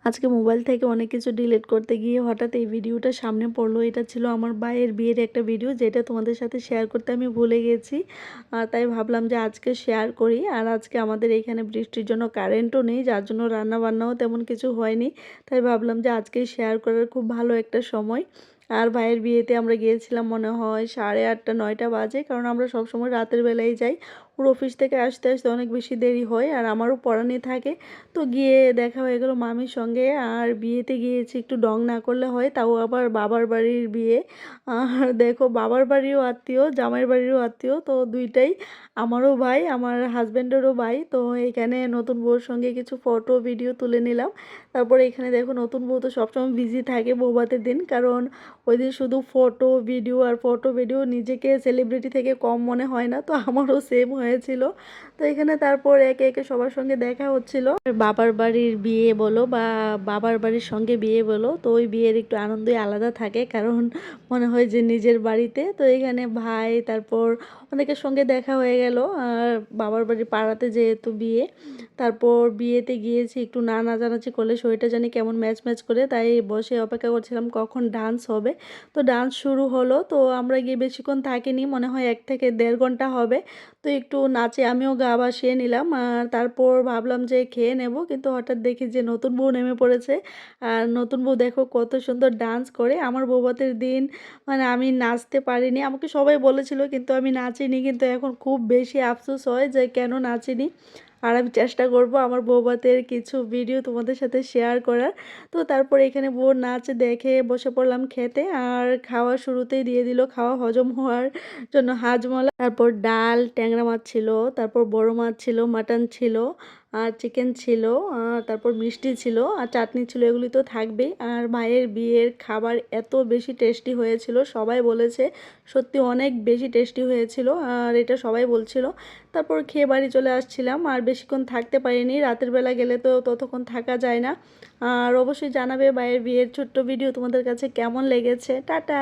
আজকে মোবাইল থেকে অনেক কিছু ডিলিট করতে গিয়ে হঠাৎ এই ভিডিওটা সামনে পড়লো। এটা ছিল আমার ভাইয়ের বিয়ের একটা ভিডিও, যেটা তোমাদের সাথে শেয়ার করতে আমি ভুলে গেছি। তাই ভাবলাম যে আজকে শেয়ার করি। আর আজকে আমাদের এখানে বৃষ্টির জন্য কারেন্টও নেই, যার জন্য রান্না বান্নাও তেমন কিছু হয়নি। তাই ভাবলাম যে আজকে শেয়ার করার খুব ভালো একটা সময়। আর ভাইয়ের বিয়েতে আমরা গিয়েছিলাম মনে হয় 8:30 9টা বাজে, কারণ আমরা সবসময় রাতের বেলায় যাই। ওর অফিস থেকে আসতে আসতে অনেক বেশি দেরি হয়, আর আমারও পড়ানি থাকে। তো গিয়ে দেখা হয়ে গেল মামির সঙ্গে। আর বিয়েতে গিয়েছি, একটু ডং না করলে হয়, তাও আবার বাবার বাড়ির বিয়ে। আর দেখো, বাবার বাড়িও আত্মীয়, জামাইয়ের বাড়িরও আত্মীয়, তো দুইটাই। আমারও ভাই, আমার হাজব্যান্ডেরও ভাই। তো এখানে নতুন বউর সঙ্গে কিছু ফটো ভিডিও তুলে নিলাম। তারপরে এখানে দেখো, নতুন বউ তো সবসময় বিজি থাকে বউভাতের দিন, কারণ ওই দিন শুধু ফটো ভিডিও আর ফটো ভিডিও, নিজেকে সেলিব্রিটি থেকে কম মনে হয় না। তো আমারও সেম হয়েছিল। তো এখানে তারপর একে একে সবার সঙ্গে দেখা হচ্ছিল। বাবার বাড়ির বিয়ে বলো বা বাবার বাড়ির সঙ্গে বিয়ে বলো, তো ওই বিয়ের একটু আনন্দই আলাদা থাকে, কারণ মনে হয় যে নিজের বাড়িতে। তো এখানে ভাই, তারপর অনেকের সঙ্গে দেখা হয়ে গেল। আর বাবার বাড়ির পাড়াতে যেহেতু বিয়ে, তারপর বিয়েতে গিয়েছি, একটু না নাচানাচি করলে শরীরটা জানি কেমন ম্যাচ ম্যাচ করে, তাই বসে অপেক্ষা করছিলাম কখন ডান্স হবে। তো ডান্স শুরু হলো। তো আমরা গিয়ে বেশিক্ষণ থাকিনি, মনে হয় 1 থেকে 1.5 ঘন্টা হবে। তো একটু নাচে আমিও গা ভাসিয়ে নিলাম। আর তারপর ভাবলাম যে খেয়ে নেব, কিন্তু হঠাৎ দেখি যে নতুন বউ নেমে পড়েছে। আর নতুন বউ দেখো কত সুন্দর ডান্স করে। আমার বউভাতের দিন মানে আমি নাচতে পারিনি, আমাকে সবাই বলেছিল কিন্তু আমি নাচিনি। কিন্তু এখন খুব বেশি আফসোস হয় যে কেন নাচিনি। আর আমি চেষ্টা করব আমার বউভাতের কিছু ভিডিও তোমাদের সাথে শেয়ার করার। তো তারপর এখানে বউর নাচ দেখে বসে পড়লাম খেতে। আর খাওয়া শুরুতেই দিয়ে দিল খাওয়া হজম হওয়ার জন্য হাজমলা, তারপর ডাল, ট্যাংরা মাছ ছিল, তারপর বড় মাছ ছিল, মাটন ছিল, আর চিকেন ছিল, তারপর মিষ্টি ছিল, আর চাটনি ছিল। এগুলি তো থাকবেই। আর মায়ের বিয়ের খাবার এত বেশি টেস্টি হয়েছিল, সবাই বলেছে সত্যি অনেক বেশি টেস্টি হয়েছিল, আর এটা সবাই বলছিল। তারপর খেয়ে বাড়ি চলে আসছিলাম, আর বেশিক্ষণ থাকতে পারিনি, রাতের বেলা গেলে তো ততক্ষণ থাকা যায় না। আর অবশ্যই জানাবে মায়ের বিয়ের ছোট্ট ভিডিও তোমাদের কাছে কেমন লেগেছে। টাটা।